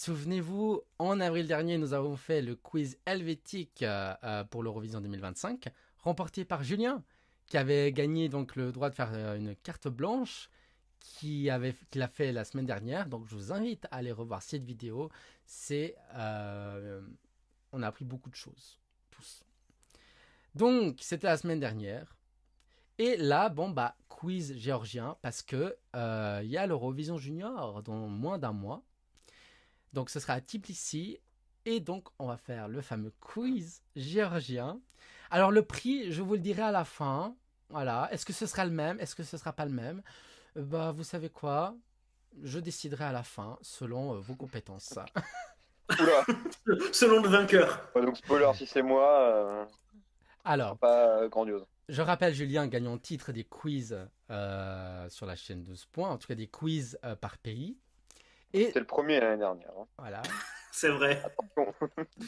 Souvenez-vous, en avril dernier, nous avons fait le quiz helvétique pour l'Eurovision 2025, remporté par Julien, qui avait gagné donc le droit de faire une carte blanche qu'il a fait la semaine dernière. Donc je vous invite à aller revoir cette vidéo. On a appris beaucoup de choses, tous. Donc c'était la semaine dernière. Et là, bon bah quiz géorgien parce que y a l'Eurovision Junior dans moins d'un mois. Donc ce sera à Tbilissi. Et donc on va faire le fameux quiz géorgien. Alors le prix, je vous le dirai à la fin. Voilà. Est-ce que ce sera le même? Est-ce que ce sera pas le même? Bah vous savez quoi? Je déciderai à la fin selon vos compétences. Oula, Selon le vainqueur. ouais, donc spoiler, si c'est moi, ce sera Alors, pas grandiose. je rappelle Julien gagnant titre des quiz sur la chaîne 12 points, en tout cas des quiz par pays. Et C'était le premier l'année dernière, hein. voilà. C'est vrai. Attention.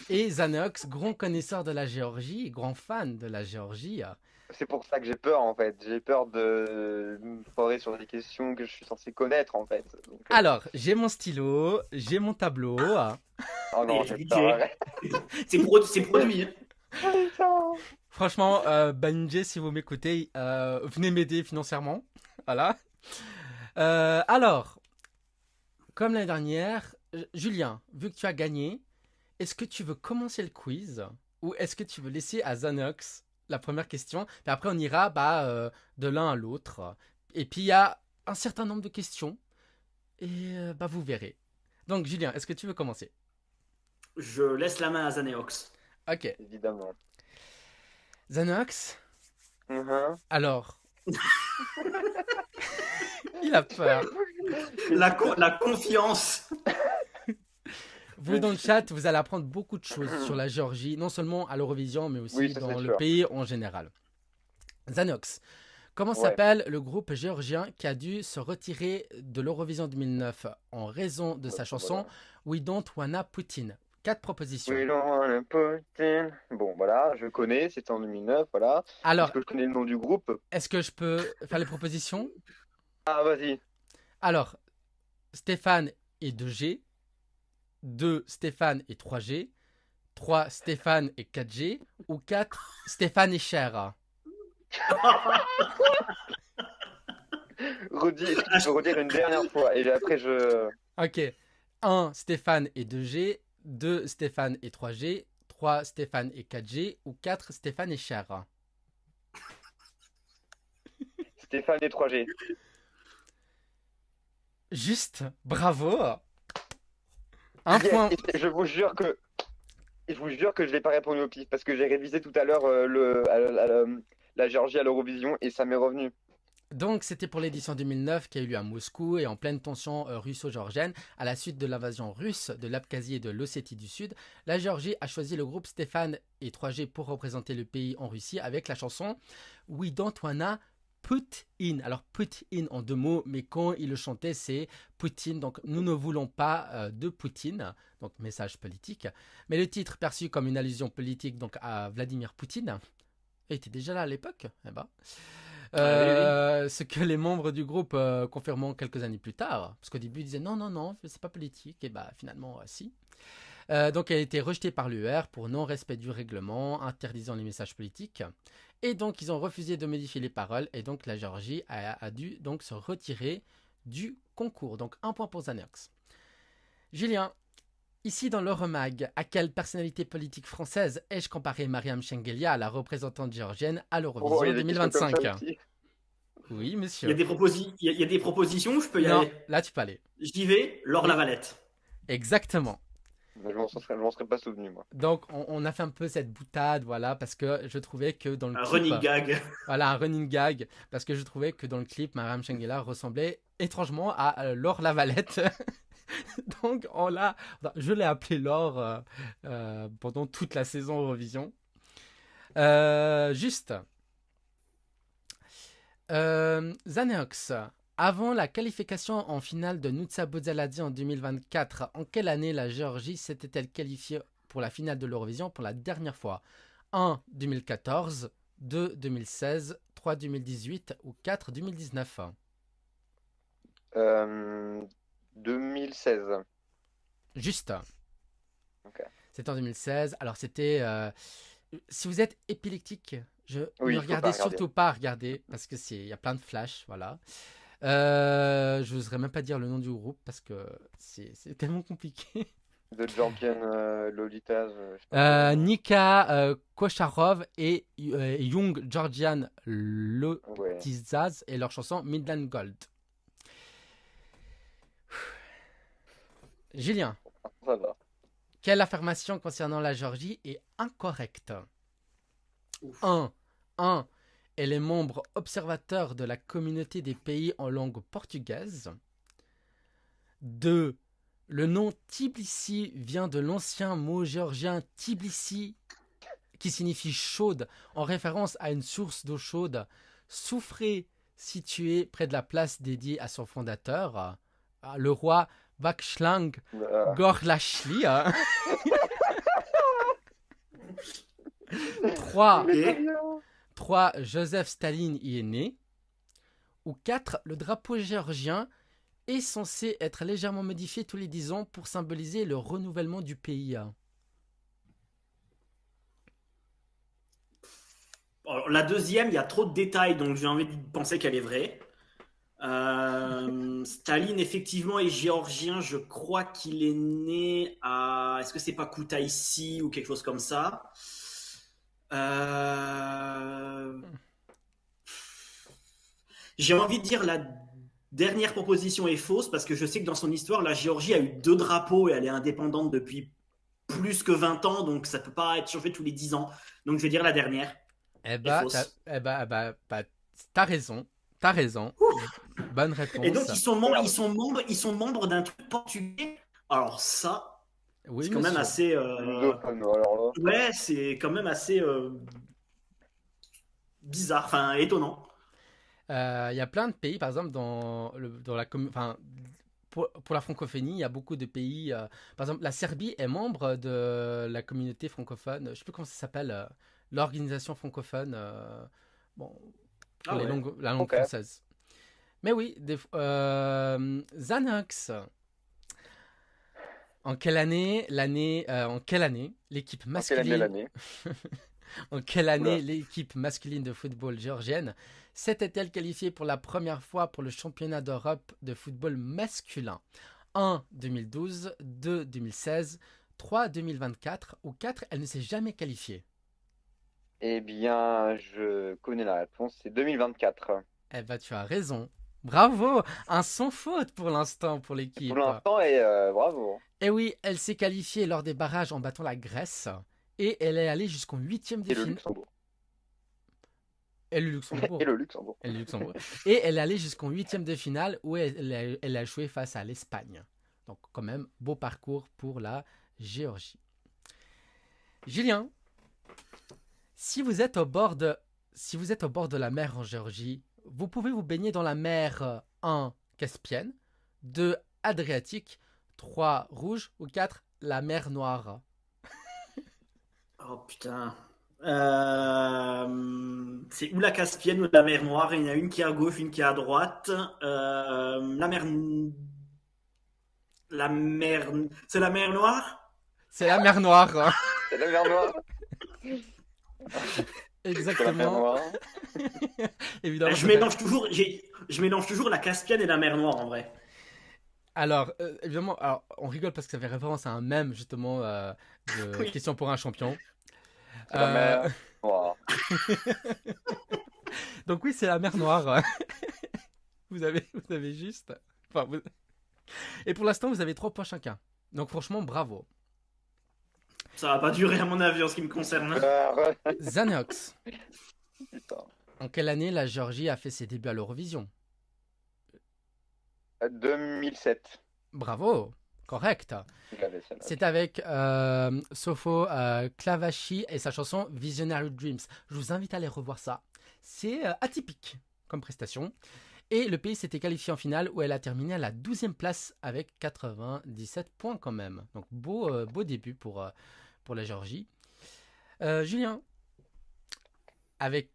Et Zanox, grand connaisseur de la Géorgie, grand fan de la Géorgie. C'est pour ça que j'ai peur en fait. J'ai peur de me foirer sur des questions que je suis censé connaître en fait. Donc, Alors, j'ai mon stylo, j'ai mon tableau. oh Il y non, a du j'ai peur. budget. Arrête. C'est produit. Hein. Putain. Franchement, Banjé, si vous m'écoutez, venez m'aider financièrement. Voilà. Alors, comme l'année dernière, Julien, vu que tu as gagné, est-ce que tu veux commencer le quiz ou est-ce que tu veux laisser à Zanox la première question? Puis après, on ira de l'un à l'autre. Et puis, il y a un certain nombre de questions. Et vous verrez. Donc, Julien, est-ce que tu veux commencer? Je laisse la main à Zaneox. Ok. Évidemment. Zanox, Mhm. alors, il a peur. La confiance. Vous, dans le chat, vous allez apprendre beaucoup de choses sur la Géorgie, non seulement à l'Eurovision, mais Oui, aussi ça c'est dans le sûr. pays en général. Zanox, comment Ouais. s'appelle le groupe géorgien qui a dû se retirer de l'Eurovision 2009 en raison de Bah, sa ça, chanson voilà. We Don't Wanna Putin? Quatre propositions. We don't wanna put in. Bon, voilà, je connais, c'était en 2009, voilà. Est-ce Alors, que je connais le nom du groupe? est-ce que je peux faire les propositions? Ah, vas-y. Alors, Stéphane et 2G, 2 Stéphane et 3G, 3 Stéphane et 4G, ou 4 Stéphane et Cher? Redis, est-ce que tu peux redire une dernière fois? Et après, je. Ok. Un Stéphane et 2G, 2 Stéphane et 3G, 3 Stéphane et 4G, ou 4 Stéphane et Cher? Stéphane et 3G. Juste, bravo. Un Yes! point. Et je vous jure que je n'ai pas répondu au pif parce que j'ai révisé tout à l'heure la Géorgie à l'Eurovision et ça m'est revenu. Donc, c'était pour l'édition 2009 qui a eu lieu à Moscou et en pleine tension russo-géorgienne. À la suite de l'invasion russe de l'Abkhazie et de l'Ossétie du Sud, la Géorgie a choisi le groupe Stéphane et 3G pour représenter le pays en Russie avec la chanson We Don't Wanna Put In. Alors, put in en deux mots, mais quand il le chantait, c'est Poutine. Donc, nous ne voulons pas de Poutine. Donc, message politique. Mais le titre, perçu comme une allusion politique donc à Vladimir Poutine, était déjà là à l'époque. Eh ben. Ah oui, oui. Ce que les membres du groupe confirmeront quelques années plus tard. Parce qu'au début, ils disaient non, non, non, c'est pas politique. Et bah finalement, si. Donc elle a été rejetée par l'UR pour non-respect du règlement interdisant les messages politiques. Et donc ils ont refusé de modifier les paroles. Et donc la Géorgie a dû donc se retirer du concours. Donc un point pour Xanax. Julien, ici dans l'Euromag, à quelle personnalité politique française ai-je comparé Mariam Shengelia, la représentante géorgienne, à Oh, il y l'Eurovision a des questions comme ça 2025? aussi. Oui, Il y a monsieur. il y a des propositions, je peux y Non, aller. là tu peux aller. J'y vais, Laure Oui, Lavalette. exactement. Je m'en serais pas souvenu, moi. Donc on a fait un peu cette boutade, voilà, parce que je trouvais que dans le Un clip, running gag. voilà, un running gag, parce que je trouvais que dans le clip, Mariam Shangela ressemblait étrangement à Laure Lavalette. Donc je l'ai appelé Laure pendant toute la saison Eurovision. Juste, Xanax, avant la qualification en finale de Nutsa Bozaladi en 2024, en quelle année la Géorgie s'était-elle qualifiée pour la finale de l'Eurovision pour la dernière fois? 1 2014, 2 2016, 3 2018 ou 4 2019? Euh, 2016. Juste. Ok. C'était en 2016. Alors c'était... si vous êtes épileptique, Oui, ne il faut pas regardez regarder. surtout pas à regarder parce que il y a plein de flashs, voilà. Je n'oserais même pas dire le nom du groupe parce que c'est tellement compliqué. The Georgian Lolitas, je sais pas quoi. Nika Kosharov et Young Georgian Ouais, Lotizaz et leur chanson Midland Gold. Julien, ça va. quelle affirmation concernant la Géorgie est incorrecte? Ouf. 1. 1. Elle est membre observateur de la communauté des pays en langue portugaise. 2. Le nom Tbilissi vient de l'ancien mot géorgien Tbilissi qui signifie chaude en référence à une source d'eau chaude soufrée située près de la place dédiée à son fondateur, le roi Vakshlang Gorlashli. Il est très Ok. bien. 3. Joseph Staline y est né. Ou 4. Le drapeau géorgien est censé être légèrement modifié tous les 10 ans pour symboliser le renouvellement du pays. Alors, la deuxième, il y a trop de détails, donc j'ai envie de penser qu'elle est vraie. Staline, effectivement, est géorgien. Je crois qu'il est né à. Est-ce que c'est pas Koutaïssi ou quelque chose comme ça? Euh, J'ai envie de dire la dernière proposition est fausse parce que je sais que dans son histoire, la Géorgie a eu deux drapeaux et elle est indépendante depuis plus que 20 ans, donc ça peut pas être changé tous les 10 ans. Donc je vais dire la dernière Eh est bah, fausse. t'as raison. T'as raison. Bonne Et réponse. donc ils sont membres d'un truc portugais. Alors ça, Oui, c'est quand même monsieur. assez. Lusophone, alors là. Ouais, c'est quand même assez bizarre, enfin étonnant. Il y a plein de pays, par exemple, dans enfin, pour la francophonie, il y a beaucoup de pays. Par exemple, la Serbie est membre de la communauté francophone. Je ne sais plus comment ça s'appelle. L'organisation francophone. Bon, pour Ah ouais. la langue Ok. française. Mais oui, Xanax. En quelle année l'équipe En quelle année masculine l'année? En quelle année Oula. l'équipe masculine de football géorgienne s'était-elle qualifiée pour la première fois pour le championnat d'Europe de football masculin? 1. 2012, 2. 2016, 3. 2024 ou 4. Elle ne s'est jamais qualifiée. Eh bien, je connais la réponse, c'est 2024. Eh ben, tu as raison. Bravo. Un sans faute pour l'instant pour Pour l'équipe. l'instant, et bravo. Et oui, elle s'est qualifiée lors des barrages en battant la Grèce et elle est allée jusqu'en huitième de Et le finale. Luxembourg. Et le Et Luxembourg. le Luxembourg. Et le Luxembourg. Et elle est allée jusqu'en huitième de finale où elle a joué face à l'Espagne. Donc quand même, beau parcours pour la Géorgie. Julien, si vous êtes au bord de, si vous êtes au bord de la mer en Géorgie, vous pouvez vous baigner dans la mer 1 Caspienne, 2 Adriatique, 3 Rouge ou 4 la mer Noire. Oh putain. C'est ou la Caspienne ou la mer Noire. Il y en a une qui est à gauche, une qui est à droite. La mer. C'est la mer Noire? C'est la mer Noire. C'est la mer Noire. C'est la mer Exactement. Noire. Évidemment, Je mélange toujours. Je mélange toujours la Caspienne et la mer Noire en vrai. Alors, évidemment, alors, on rigole parce que ça fait référence à un mème, justement, de Oui. Question pour un champion. C'est la Euh, mer Noire. donc oui, c'est la mer Noire. Vous avez juste... Enfin, et pour l'instant, vous avez 3 points chacun. Donc franchement, bravo. Ça va pas durer à mon avis en ce qui me concerne. Xanox, Putain. en quelle année la Géorgie a fait ses débuts à l'Eurovision? 2007. Bravo, correct. Je l'avais celle-là. C'est avec Sofo Clavachi et sa chanson Visionary Dreams. Je vous invite à aller revoir ça. C'est atypique comme prestation. Et le pays s'était qualifié en finale où elle a terminé à la 12e place avec 97 points quand même. Donc beau début pour la Géorgie. Julien, avec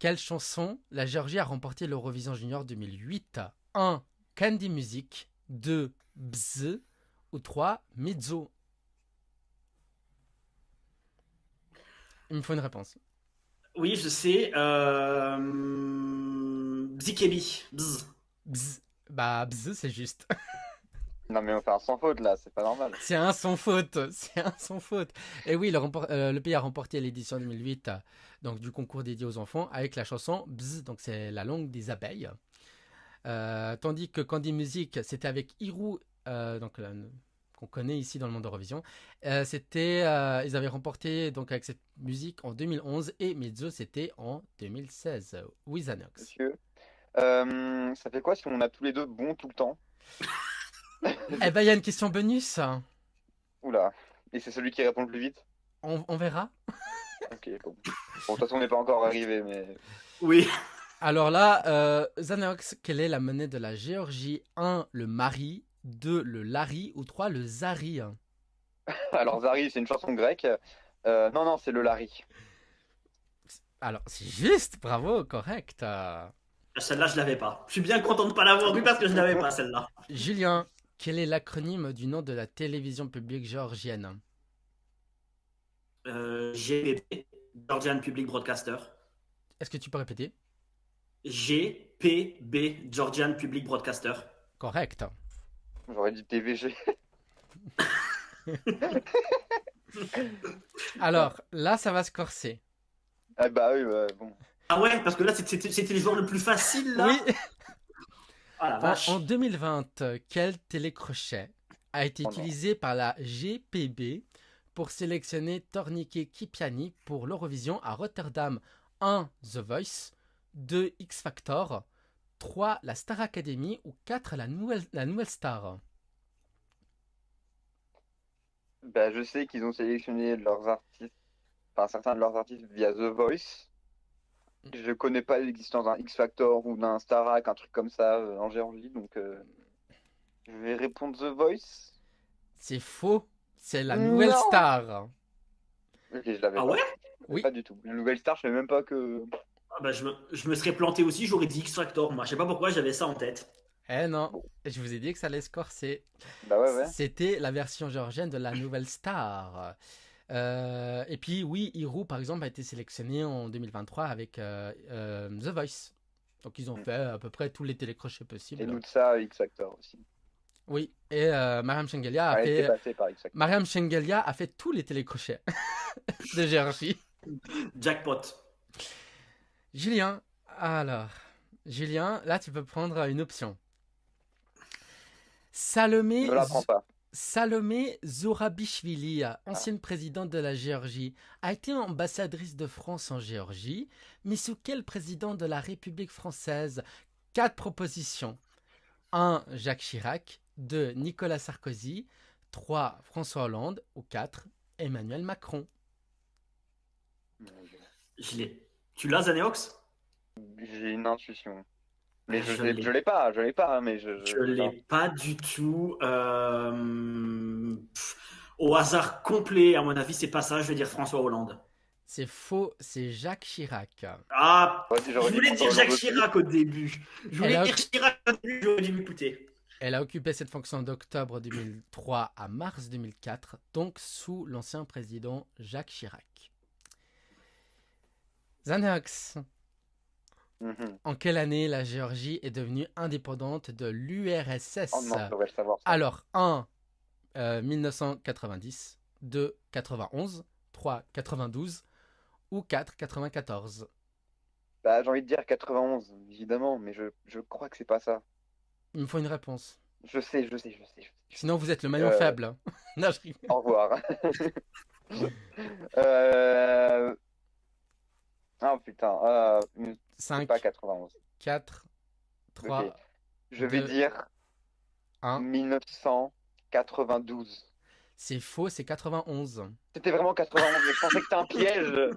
quelle chanson la Géorgie a remporté l'Eurovision Junior 2008? 1. Candy Music. 2. Bzz. ou 3, Mizzo? Il me faut une réponse. Oui, je sais. Bzikebi. Bzz. Bzz. Bah, bzz, c'est juste. Non, mais on fait un sans faute là, c'est pas normal. C'est un sans faute. C'est un sans faute. Et oui, le pays a remporté l'édition 2008 donc, du concours dédié aux enfants avec la chanson Bzz, donc c'est la langue des abeilles. Tandis que Candy Music, c'était avec Hirou, qu'on connaît ici dans le monde d'Eurovision. Ils avaient remporté donc avec cette musique en 2011 et Mezzo c'était en 2016. Wizanox. Monsieur, ça fait quoi si on a tous les deux bon tout le temps? Eh ben, il y a une question bonus. Oula. Et c'est celui qui répond le plus vite? On verra. Ok, bon. Bon, de toute façon, on n'est pas encore arrivé, mais. Oui. Alors là, Zanox, quelle est la monnaie de la Géorgie? 1, le mari. 2, le lari. Ou 3, le zari. Alors, Zari, c'est une chanson grecque. Non, non, c'est le Lari. Alors, c'est juste, bravo, correct. Celle-là, je l'avais pas. Je suis bien content de pas l'avoir vue parce que je l'avais pas, celle-là. Julien, quel est l'acronyme du nom de la télévision publique géorgienne? GPB, Georgian Public Broadcaster. Est-ce que tu peux répéter? GPB, Georgian Public Broadcaster. Correct. J'aurais dit TVG. Alors, là, ça va se corser. Ah bah oui, bon. Ah ouais, parce que là, c'était le joueur le plus facile, là. Oui. Ah la vache. En 2020, quel télécrochet a été Oh non. utilisé par la GPB pour sélectionner Tornike Kipiani pour l'Eurovision à Rotterdam? 1, The Voice. 2, X Factor. 3, la Star Academy. Ou 4, la nouvelle star. Bah, je sais qu'ils ont sélectionné leurs artistes, enfin certains de leurs artistes via The Voice. Je connais pas l'existence d'un X Factor ou d'un Starac, un truc comme ça en Géorgie, donc je vais répondre The Voice. C'est faux. C'est la nouvelle Non! star. Ok, je l'avais Ah pas. ouais? Oui. Pas du tout. La nouvelle star, je savais même pas que. Ah bah, je me serais planté aussi, j'aurais dit X Factor. Moi, je sais pas pourquoi j'avais ça en tête. Eh non, Bon, je vous ai dit que ça allait se corser. bah ouais, ouais. C'était la version géorgienne de la nouvelle star. Et puis oui, Hirou par exemple a été sélectionné en 2023 avec The Voice. Donc ils ont Mm. fait à peu près tous les télécrochets Et possibles. Nutsa, X Factor aussi. Oui, et Mariam Shengelia a Elle était fait passée par X Factor. Mariam Shengelia a fait tous les télécrochets de Géorgie. Jackpot. Julien, alors Julien, là tu peux prendre une option. Ne la prends pas. Salomé Zourabichvili, ancienne présidente de la Géorgie, a été ambassadrice de France en Géorgie, mais sous quel président de la République française? 4 propositions. 1, Jacques Chirac. 2, Nicolas Sarkozy. 3, François Hollande. Ou 4, Emmanuel Macron. Je l'ai. Tu l'as, Zaneox? J'ai une intuition. Mais Je je l'ai. l'ai pas, je l'ai pas, hein, mais Je l'ai pas du tout. Au hasard complet, à mon avis, c'est pas ça. Je vais dire François Hollande. C'est faux, c'est Jacques Chirac. Ah, je J'aurais dit voulais François dire Jacques Hollande aussi. Chirac au début. Je voulais Elle a- dire Chirac au début, j'aurais dû m'écouter. Elle a occupé cette fonction d'octobre 2003 à mars 2004, donc sous l'ancien président Jacques Chirac. Xanax, Mhm. en quelle année la Géorgie est devenue indépendante de Oh l'URSS? non, je devrais le savoir ça. Alors, 1, 1990, 2, 91, 3, 92 ou 4, 94. Bah, j'ai envie de dire 91, évidemment, mais je crois que c'est pas ça. Il me faut une réponse. Je sais, je sais, je sais. Sinon, vous êtes le maillon Euh, faible. Non, je rigole. Au revoir. Euh... Ah putain, c'est 5, pas 91. 4, 3, Ok. Je vais 2, dire 1. 1992. C'est faux, c'est 91. C'était vraiment 91, mais je pensais que c'était un piège.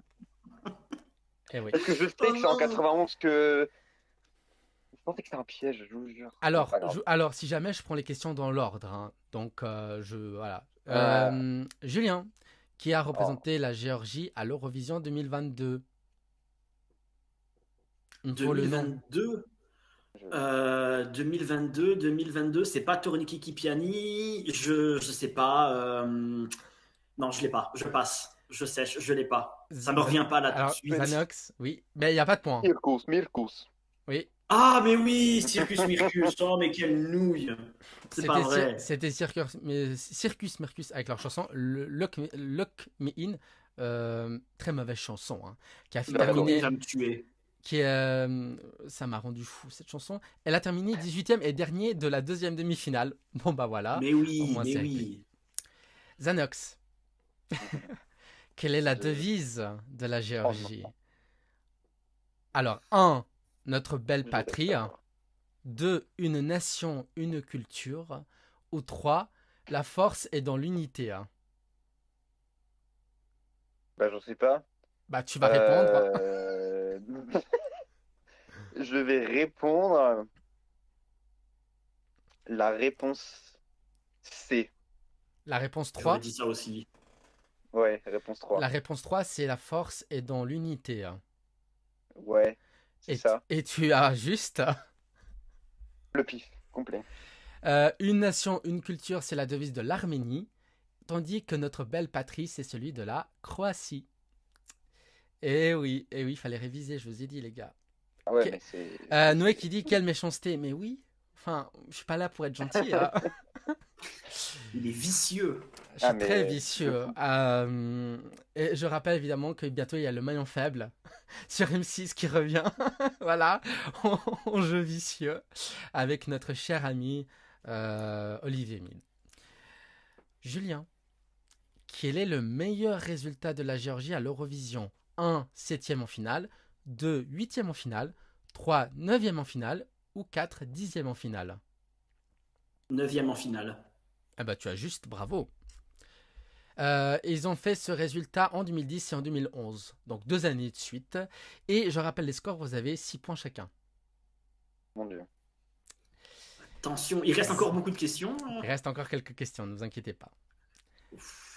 Eh oui. Parce que je sais que c'est en 91 que. Je pensais que c'était un piège, je vous jure. Bon, Alors, pas grave. alors, si jamais je prends les questions dans l'ordre, hein. Donc, voilà. Julien, qui a représenté la Géorgie à l'Eurovision 2022. Il me faut le nom. 2022. 2022, c'est pas Torniki Kipiani. Je sais pas. Non, je l'ai pas. Je passe. Je sèche. Je l'ai pas. Ça me revient pas là tout de Alors, suite. Zanox, oui, mais il n'y a pas de point. Mirkus. Oui, Ah, mais oui, Circus Mircus. Oh, mais quelle nouille. C'est pas vrai. c'était Circus Mercus avec leur chanson Lock Me In. Très mauvaise chanson, hein, qui a D'accord, il terminé, va me tuer. ça m'a rendu fou cette chanson. Elle a terminé 18e et dernier de la deuxième demi-finale. Bon bah voilà, Mais au oui, moins mais c'est réglé. oui. Zanox, quelle est la Je- devise de la Oh Géorgie? non, Alors, 1, notre belle je vais patrie. savoir. 2, une nation, une culture. Ou 3, la force est dans l'unité, hein. Bah, j'en sais pas. Bah, tu vas répondre. Euh, je vais répondre la réponse C. La réponse J'aurais 3. dit ça aussi. Ouais, réponse La 3. réponse 3, c'est la force est dans l'unité, hein. Ouais, c'est ça. Et tu as juste. Le pif, complet. Une nation, une culture, c'est la devise de l'Arménie. Tandis que notre belle patrie, c'est celui de la Croatie. Eh oui, fallait réviser, je vous ai dit, les gars. Ah ouais, Ok. mais c'est. Noé qui dit quelle méchanceté. Mais oui, enfin, je suis pas là pour être gentil, hein. Il est vicieux. Je Ah, suis très mais de vicieux. fou. Et je rappelle évidemment que bientôt il y a le maillon faible sur M6 qui revient. Voilà, en jeu vicieux avec notre cher ami Olivier Mine. Julien, quel est le meilleur résultat de la Géorgie à l'Eurovision? 1, 7e en finale. 2, 8e en finale. 3, 9e en finale. Ou 4, 10e en finale? 9e en finale. Ah bah tu as juste bravo. Ils ont fait ce résultat en 2010 et en 2011, donc 2 années de suite. Et je rappelle les scores, vous avez 6 points chacun. Mon Dieu. Attention, il reste encore beaucoup de questions. Il reste encore quelques questions, ne vous inquiétez pas.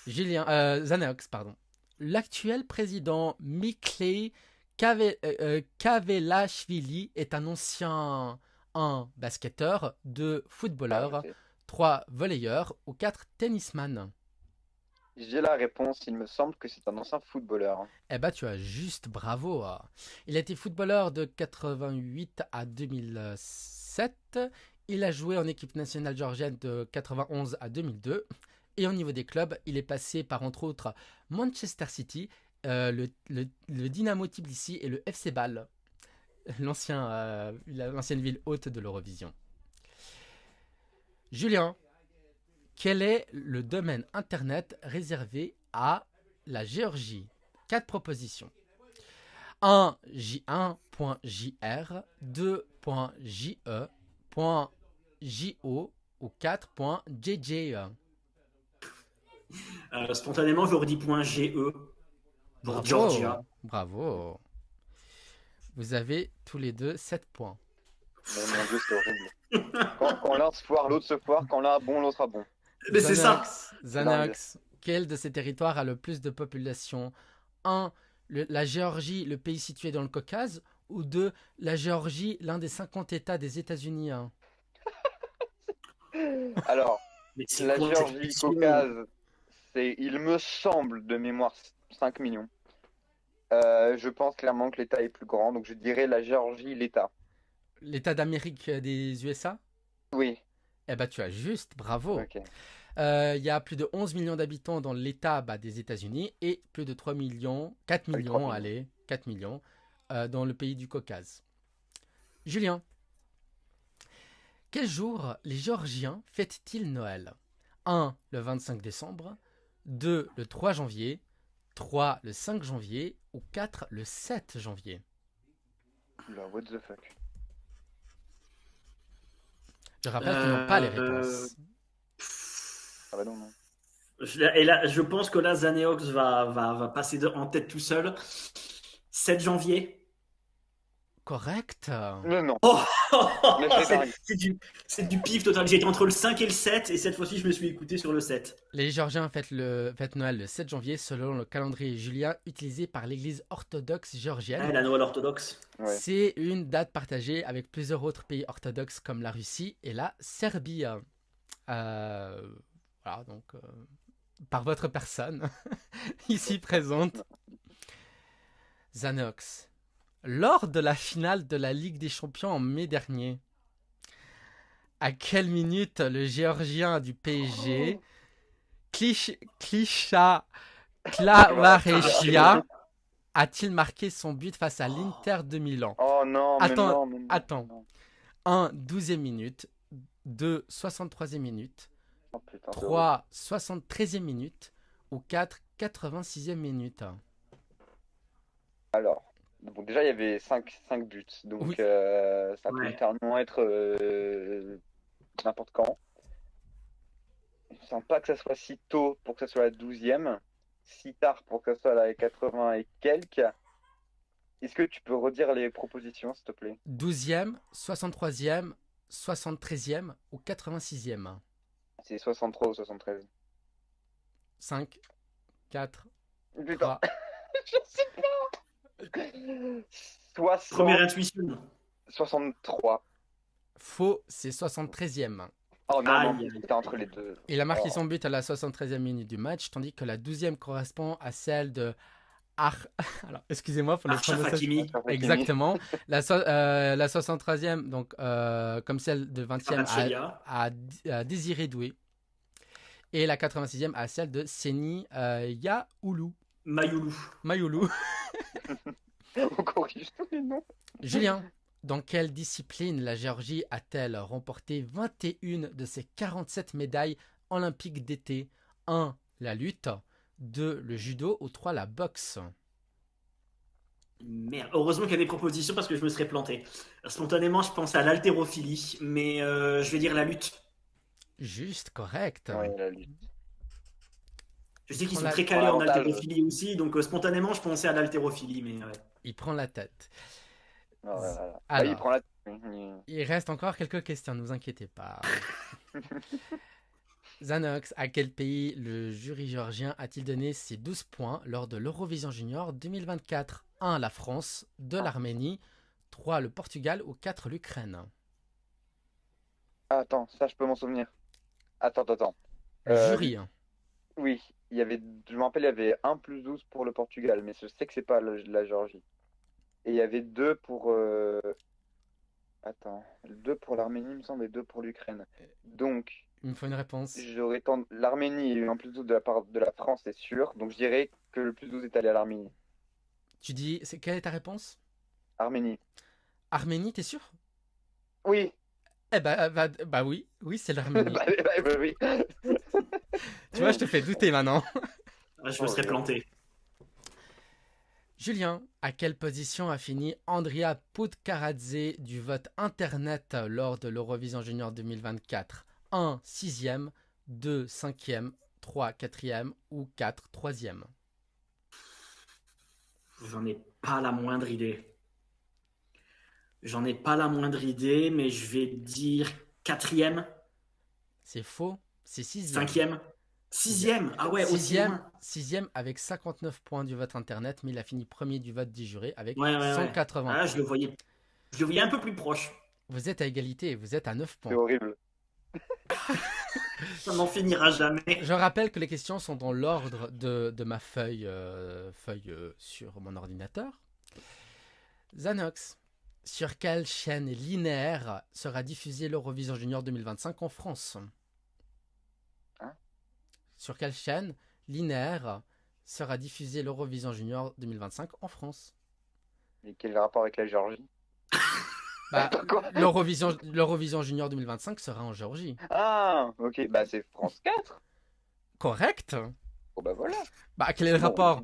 Zanaox, pardon. L'actuel président Mikley Kavelashvili est un ancien 1 basketteur, 2 Ah, je footballeur, sais. 3 volleyeur ou 4 tennisman. J'ai la réponse. Il me semble que c'est un ancien footballeur. Eh ben, tu as juste bravo. Il a été footballeur de 88 à 2007. Il a joué en équipe nationale géorgienne de 91 à 2002. Et au niveau des clubs, il est passé par entre autres Manchester City, le Dynamo Tbilissi et le FC Bâle, l'ancienne ville haute de l'Eurovision. Julien, quel est le domaine internet réservé à la Géorgie? 4 propositions. 1 J1.jr, 2.je.jo ou 4.jj. Spontanément, j'aurais dit point GE pour Bravo, Georgia. bravo. Vous avez tous les deux 7 points. Mais mon Dieu, c'est horrible. Quand l'un se foire, l'autre se foire. Quand l'un a bon, l'autre a bon. Mais c'est ça. Zanox, quel de ces territoires a le plus de population? 1. La Géorgie, le pays situé dans le Caucase, ou 2. La Géorgie, l'un des 50 États des États-Unis, hein. Alors, Mais c'est la quoi cette Géorgie, question? Caucase, c'est, il me semble, de mémoire, 5 millions. Je pense clairement que l'État est plus grand, donc je dirais la Géorgie, l'État. L'État d'Amérique des USA? Oui, Eh ben, tu as juste, bravo. ok. Il y a plus de 11 millions d'habitants dans l'État des États-Unis et plus de 4 Avec 3 millions, millions. allez, 4 millions dans le pays du Caucase. Julien, quel jour les Géorgiens fêtent-ils Noël? 1. Le 25 décembre. 2. Le 3 janvier. 3. Le 5 janvier. Ou 4. Le 7 janvier. Oula, what the fuck. Je rappelle qu'ils n'ont pas les Euh, réponses. Ah bah non, non. Et là, je pense que là, Zaneox va passer en tête tout seul. 7 janvier. Correct. Non. Oh, Mais c'est dingue. c'est du pif total. J'étais entre le 5 et le 7, et cette fois-ci, je me suis écouté sur le 7. Les Géorgiens fêtent Noël le 7 janvier selon le calendrier julien utilisé par l'église orthodoxe géorgienne. La Noël orthodoxe. Ouais. C'est une date partagée avec plusieurs autres pays orthodoxes comme la Russie et la Serbie. Voilà, donc par votre personne ici présente. Zanox. Lors de la finale de la Ligue des Champions en mai dernier, à quelle minute le Géorgien du PSG, Klisha Klavarechia, a-t-il marqué son but face à l'Inter de Milan? Oh non, mais Attends, non, mais non. attends. 1, 12e minute. 2, 63e minute. Oh, putain, 3, 73e minute. Ou 4, 86e minute. Alors, bon, déjà, il y avait 5 buts. Donc, Oui. ça peut Ouais. littéralement être n'importe quand. Je sens pas que ça soit si tôt pour que ça soit la 12e, si tard pour que ça soit la 80 et quelques. Est-ce que tu peux redire les propositions, s'il te plaît? 12e, 63e, 73e ou 86e. C'est 63 ou 73? 5, 4, Putain, 3. je sais pas. 60, Première intuition. 63. Faux, c'est 73e. Oh non, Aïe, non, aïe. c'était entre les deux. Il a marqué Oh. son but à la 73e minute du match, tandis que la 12e correspond à celle de Alors, excusez-moi pour le Achraf prononciation. Hakimi. Exactement. La 63e, donc, comme celle de 20e, Kvaratskhelia. à Désiré Doué. Et la 86e à celle de Seni Yaoulou. Mayoulou. On corrige tous les noms. Julien, dans quelle discipline la Géorgie a-t-elle remporté 21 de ses 47 médailles olympiques d'été? 1. La lutte. 2. Le judo. Ou 3. La boxe. Merde. Heureusement qu'il y a des propositions parce que je me serais planté. Spontanément, je pense à l'haltérophilie, mais je vais dire la lutte. Juste, correct. Ouais, la lutte. Je sais qu'ils Prends sont la- très calés prends en l'avantage. haltérophilie aussi, donc spontanément, je pensais à l'haltérophilie, mais ouais. Il prend la tête. Oh là là. Alors. Oui, il prend la. Il reste encore quelques questions, ne vous inquiétez pas. Zanox, à quel pays le jury géorgien a-t-il donné ses 12 points lors de l'Eurovision Junior 2024? 1. La France. 2. L'Arménie. 3. Le Portugal. Ou 4. l'Ukraine. Ah, attends, ça, je peux m'en souvenir. Attends. Le jury. Oui, je me rappelle, il y avait 1 plus 12 pour le Portugal, mais je sais que c'est pas la Géorgie. Et il y avait 2 pour. Attends, 2 pour l'Arménie, il me semble, et 2 pour l'Ukraine. Donc, Il me faut une réponse. l'Arménie, il y a eu un plus 12 de la part de la France, c'est sûr. Donc, je dirais que le plus 12 est allé à l'Arménie. Tu dis, quelle est ta réponse? Arménie. Arménie, t'es sûr? Oui. Eh bah oui, c'est l'Arménie. Bah oui. Tu vois, je te fais douter maintenant. Ah, je me serais planté. Julien, à quelle position a fini Andrea Podkaradze du vote internet lors de l'Eurovision Junior 2024? 1. 6e, 2. 5e, 3. 4e ou 4. 3e? J'en ai pas la moindre idée. Mais je vais dire 4e, C'est faux, c'est 6e. 5e, 6e. Ah ouais, aussi loin. 6e avec 59 points du vote internet, mais il a fini premier du vote des jurés avec Ouais. 180 Ah, points. je le voyais un peu plus proche. Vous êtes à égalité, vous êtes à 9 C'est points. horrible. Ça n'en finira jamais. Je rappelle que les questions sont dans l'ordre de ma feuille sur mon ordinateur. Zanox, sur quelle chaîne linéaire sera diffusée l'Eurovision Junior 2025 en France? Hein? Sur quelle chaîne linéaire sera diffusée l'Eurovision Junior 2025 en France? Et quel est le rapport avec la Géorgie? Bah, Attends, quoi? l'Eurovision Junior 2025 sera en Géorgie. Ah, ok, bah c'est France 4. Correct? Bon bah voilà. Bah, quel est le rapport?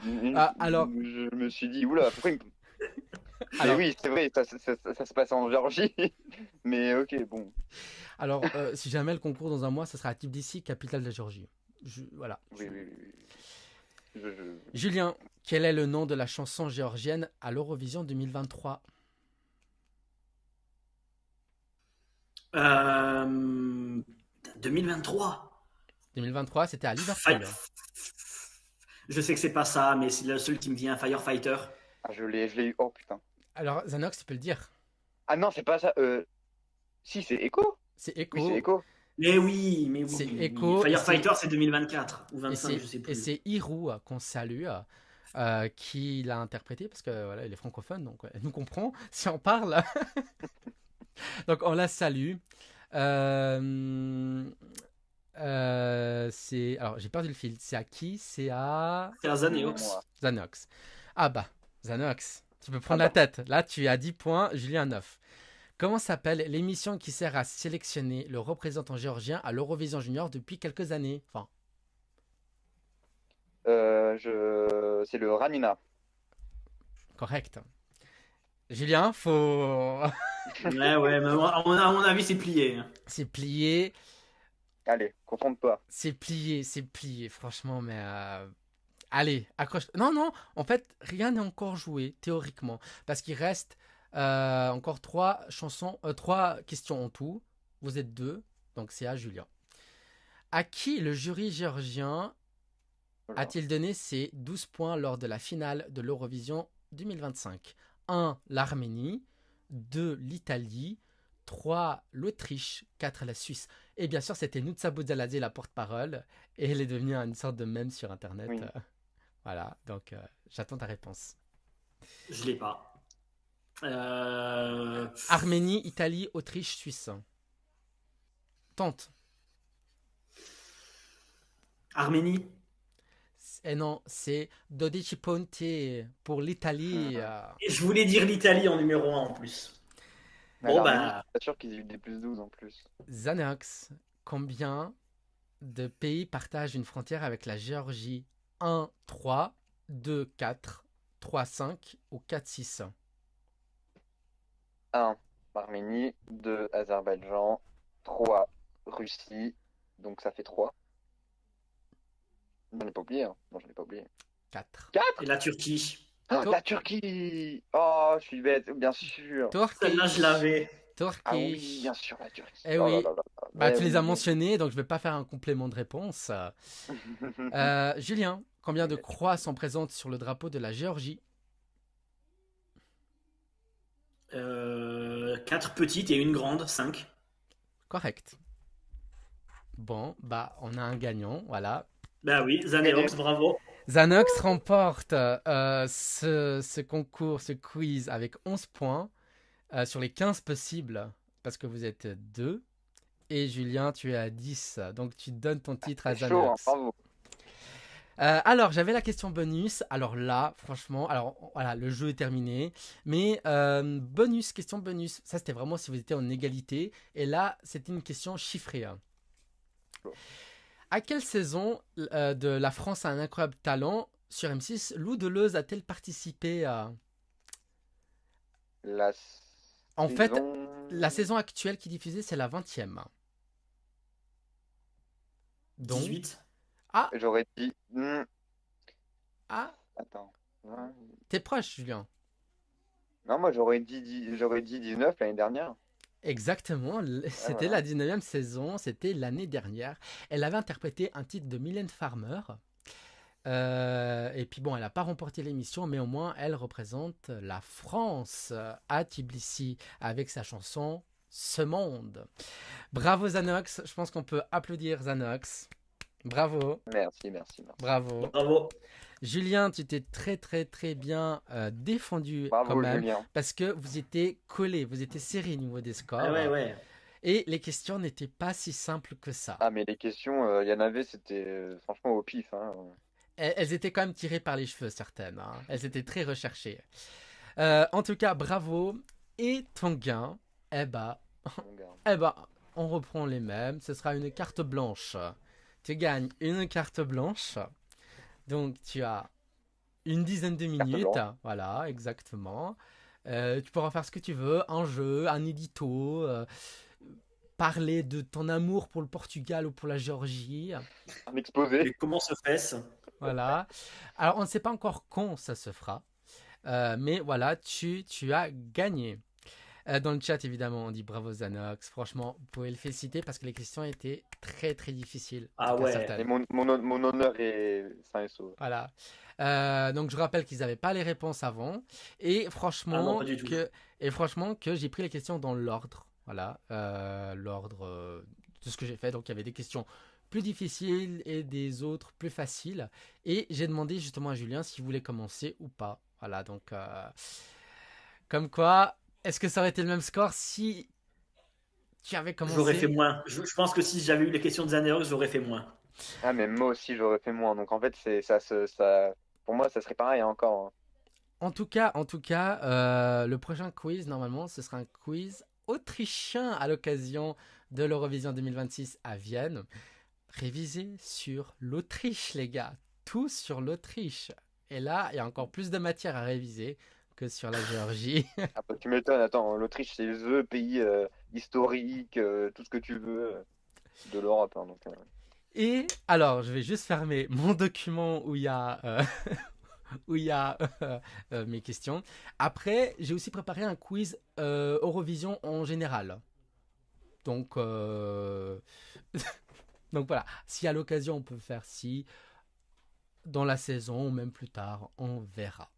Alors, Je me suis dit, oula, pourquoi Mais alors, oui, c'est vrai, ça se passe en Géorgie. Mais ok, bon. alors si jamais le concours dans un mois, ce sera à Tbilissi, capitale de la Géorgie. Voilà. Oui. Julien, quel est le nom de la chanson géorgienne à l'Eurovision 2023? Euh, 2023. 2023, c'était à Fi- Liverpool. Je sais que c'est pas ça, mais c'est le seul qui me vient. Firefighter. Ah, je l'ai eu. Oh putain. Alors, Zanox, tu peux le dire. Ah non, c'est pas ça. Si, c'est Echo. C'est Oui, c'est Echo. Echo. Mais oui, mais C'est oui, oui. Echo Firefighter, c'est 2024 ou et 25, c'est je sais et plus. c'est Hirou qu'on salue, qui l'a interprété parce que voilà, il est francophone, donc elle nous comprend si on parle. Donc on la salue. Euh, c'est alors j'ai perdu le fil. C'est à qui? C'est à C'est un Zaneox. Moi. Zanox. Ah bah Zanox, tu peux Ah prendre la bah. tête. Là tu es à 10 points, Julien 9. Comment s'appelle l'émission qui sert à sélectionner le représentant géorgien à l'Eurovision Junior depuis quelques années? Enfin, C'est le Ranina. correct. Julien, faut. Ouais, ouais, mais à mon avis, c'est plié. C'est plié, Allez, confonde pas. c'est plié, franchement, mais. Allez, accroche. Non, non, en fait, rien n'est encore joué, théoriquement. Parce qu'il reste encore trois questions en tout. Vous êtes deux, donc c'est à Julien. À qui le jury géorgien Voilà. a-t-il donné ses 12 points lors de la finale de l'Eurovision 2025? 1. L'Arménie. 2. L'Italie. 3. L'Autriche. 4. La Suisse. Et bien sûr, c'était Nutsa Boudzalazé, la porte-parole. Et elle est devenue une sorte de mème sur Internet. Oui. Voilà, donc j'attends ta réponse. Je l'ai pas. Euh, Arménie, Italie, Autriche, Suisse. Tente. Arménie. Et non, c'est 12 punti pour l'Italie. Et je voulais dire l'Italie en numéro 1 en plus. Mais Bon, l'Arménie, je bah, suis pas sûr qu'ils aient eu des plus 12 en plus. Xanax, combien de pays partagent une frontière avec la Géorgie? 1, 3, 2, 4, 3, 5 ou 4, 6? 1. Arménie. 2. Azerbaïdjan. 3. Russie. Donc ça fait 3. J'en ai pas oublié. Hein. Non, j'en ai pas oublié. 4. et 4. la Turquie. Oh, Tur- la Turquie. Oh, je suis bête, bien sûr. Celle-là, je Turkish. l'avais. Ah oui, bien Turkish. sûr, la Turquie. Eh Oh là oui. là là là. Bah, Eh tu les as oui. mentionnés, donc je vais pas faire un complément de réponse. Julien, combien Oui, de la croix Turquie. sont présentes sur le drapeau de la Géorgie? 4 petites et une grande, 5. Correct. Bon, bah, on a un gagnant, voilà. Bah oui, Gagné. Zaneox, bravo. Zanox remporte ce concours, ce quiz avec 11 points sur les 15 possibles, parce que vous êtes deux. Et Julien, tu es à 10, donc tu donnes ton titre à C'est chaud, hein, Zanox. bravo. Alors, j'avais la question bonus. Alors là, franchement, alors voilà, le jeu est terminé. Mais bonus, question bonus. Ça, c'était vraiment si vous étiez en égalité. Et là, c'était une question chiffrée, hein. À quelle saison de La France a un incroyable talent sur M6 Lou Deleuze a-t-elle participé à... La En fait, la saison. saison actuelle qui est diffusée, c'est la 20e. Donc, 18. ah, J'aurais dit. ah, Attends. Ouais. t'es proche, Julien. Non, moi j'aurais dit 19 l'année dernière. Exactement, Ouais, c'était voilà. la 19e saison, c'était l'année dernière. Elle avait interprété un titre de Mylène Farmer. Et puis bon, elle n'a pas remporté l'émission, mais au moins elle représente la France à Tbilissi avec sa chanson Ce monde. Bravo Zanox, je pense qu'on peut applaudir Zanox. Bravo, Merci, merci, merci. bravo. Bravo. Julien, tu t'es très très très bien défendu quand Bravo, même Julien. parce que vous étiez collés, vous étiez serrés au niveau des Ah ouais, scores ouais. et les questions n'étaient pas si simples que ça. Ah, mais les questions, il y en avait, c'était franchement au pif. Hein. Elles étaient quand même tirées par les cheveux certaines, hein. Elles étaient très recherchées. En tout cas, bravo. Et ton gain, eh ben, Mon gars. eh ben, on reprend les mêmes. Ce sera une carte blanche. Tu gagnes une carte blanche. Donc, tu as une dizaine de Carte minutes. blanche. Voilà, exactement. Tu pourras faire ce que tu veux. Un jeu, un édito. Parler de ton amour pour le Portugal ou pour la Géorgie. Un exposé. Mais comment se fait-ce? Voilà. Alors, on ne sait pas encore quand ça se fera. Mais voilà, tu as gagné. Dans le chat, évidemment, on dit bravo Zanox. Franchement, vous pouvez le féliciter parce que les questions étaient très très difficiles. En Ah tout cas, ouais. Et certaines. mon honneur est sain et sauf. Voilà. Donc je rappelle qu'ils n'avaient pas les réponses avant. Et Ah non, franchement, pas du tout. que j'ai pris les questions dans l'ordre. Voilà. L'ordre de ce que j'ai fait. Donc il y avait des questions plus difficiles et des autres plus faciles. Et j'ai demandé justement à Julien s'il voulait commencer ou pas. Voilà. Donc, comme quoi, est-ce que ça aurait été le même score si tu avais J'aurais fait commencé? moins. Je pense que si j'avais eu les questions de Xanax, j'aurais fait moins. Ah, mais moi aussi, j'aurais fait moins. Donc, en fait, pour moi, ça serait pareil hein, encore. Hein. En tout cas, le prochain quiz, normalement, ce sera un quiz autrichien à l'occasion de l'Eurovision 2026 à Vienne. Révisé sur l'Autriche, les gars. Tout sur l'Autriche. Et là, il y a encore plus de matière à réviser que sur la Géorgie. Ah, bah, tu m'étonnes. Attends, l'Autriche, c'est le pays historique, tout ce que tu veux de l'Europe. Hein, donc, Et alors, je vais juste fermer mon document où il y a mes questions. Après, j'ai aussi préparé un quiz Eurovision en général. Donc, donc voilà, si à l'occasion on peut faire si dans la saison ou même plus tard, on verra.